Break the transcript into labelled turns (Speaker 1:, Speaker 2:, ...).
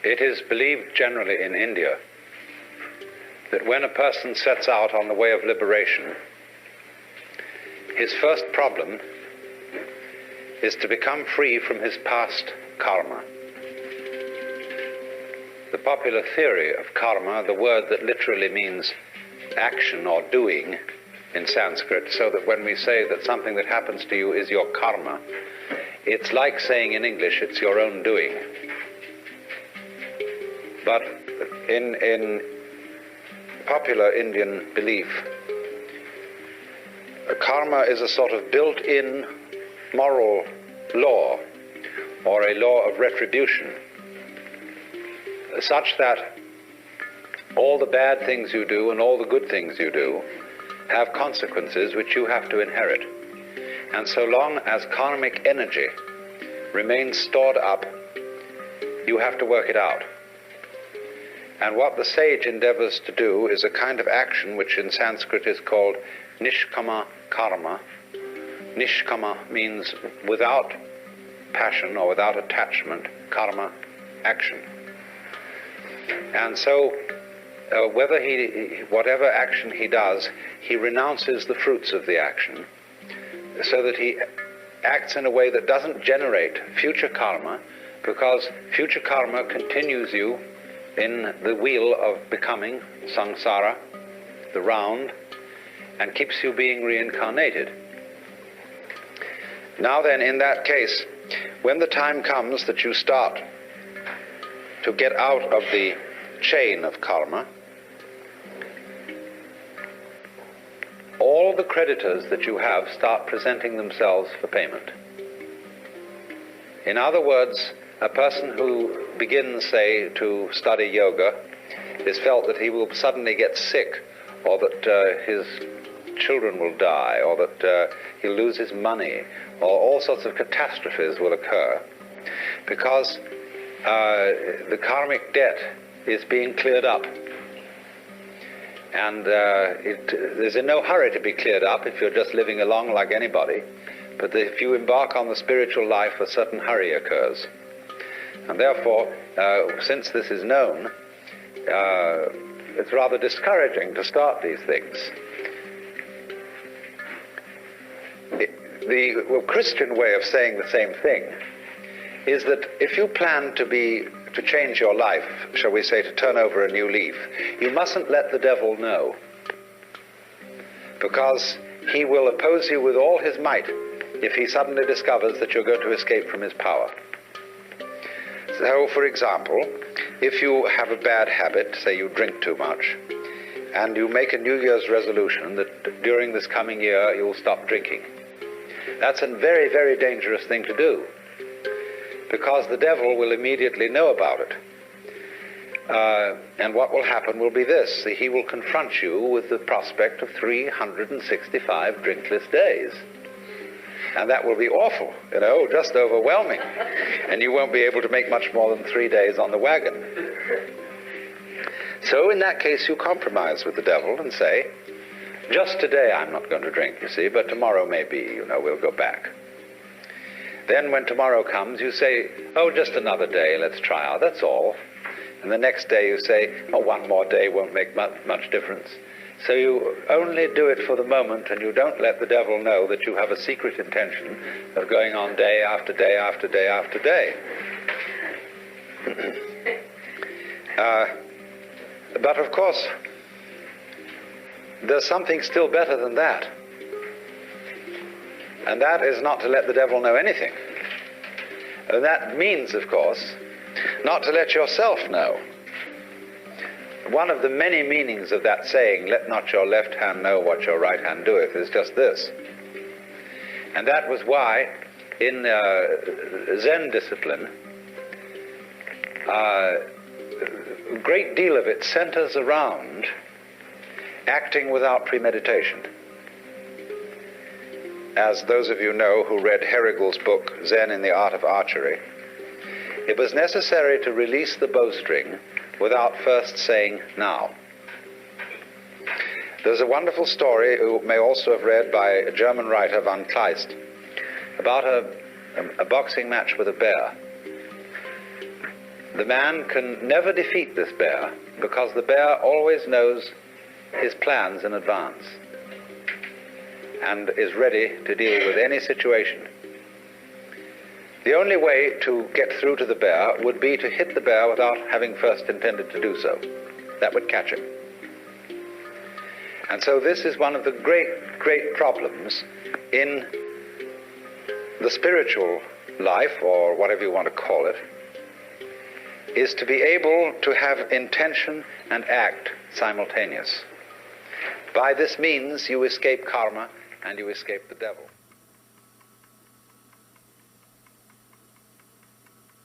Speaker 1: It is believed generally in India that when a person sets out on the way of liberation, his first problem is to become free from his past karma. The popular theory of karma, the word that literally means action or doing in Sanskrit, so that when we say that something that happens to you is your karma, it's like saying in English, it's your own doing. But in popular Indian belief, karma is a sort of built-in moral law, or a law of retribution, such that all the bad things you do and all the good things you do have consequences which you have to inherit. And so long as karmic energy remains stored up, you have to work it out. And what the sage endeavors to do is a kind of action which in Sanskrit is called nishkama karma. Nishkama means without passion or without attachment, karma, action. And so whatever action he does, he renounces the fruits of the action, so that he acts in a way that doesn't generate future karma, because future karma continues you in the wheel of becoming, samsara, the round, and keeps you being reincarnated. Now then, in that case, when the time comes that you start to get out of the chain of karma, all the creditors that you have start presenting themselves for payment. In other words, a person who begins, say, to study yoga is felt that he will suddenly get sick, or that his children will die, or that he'll lose his money, or all sorts of catastrophes will occur, because the karmic debt is being cleared up. And there's in no hurry to be cleared up if you're just living along like anybody, but if you embark on the spiritual life, a certain hurry occurs. And therefore, since this is known, it's rather discouraging to start these things. The Christian way of saying the same thing is that if you plan to change your life, shall we say, to turn over a new leaf, you mustn't let the devil know, because he will oppose you with all his might if he suddenly discovers that you're going to escape from his power. So, for example, if you have a bad habit, say you drink too much, and you make a New Year's resolution that during this coming year you'll stop drinking, that's a very, very dangerous thing to do, because the devil will immediately know about it. And what will happen will be this: he will confront you with the prospect of 365 drinkless days. And that will be awful, just overwhelming. And you won't be able to make much more than 3 days on the wagon. So in that case, you compromise with the devil and say, just today I'm not going to drink, you see, but tomorrow maybe, we'll go back. Then when tomorrow comes, you say, oh, just another day, let's try out, that's all. And the next day you say, oh, one more day won't make much difference. So you only do it for the moment, and you don't let the devil know that you have a secret intention of going on day after day after day after day. But of course, there's something still better than that. And that is not to let the devil know anything. And that means, of course, not to let yourself know. One of the many meanings of that saying, let not your left hand know what your right hand doeth, is just this. And that was why in Zen discipline, a great deal of it centers around acting without premeditation. As those of you know who read Herrigel's book, Zen in the Art of Archery, it was necessary to release the bowstring without first saying, now. There's a wonderful story, you may also have read, by a German writer, von Kleist, about a boxing match with a bear. the man can never defeat this bear, because the bear always knows his plans in advance and is ready to deal with any situation. The only way to get through to the bear would be to hit the bear without having first intended to do so. That would catch him. And so this is one of the great problems in the spiritual life, or whatever you want to call it, is to be able to have intention and act simultaneous. By this means you escape karma and you escape the devil.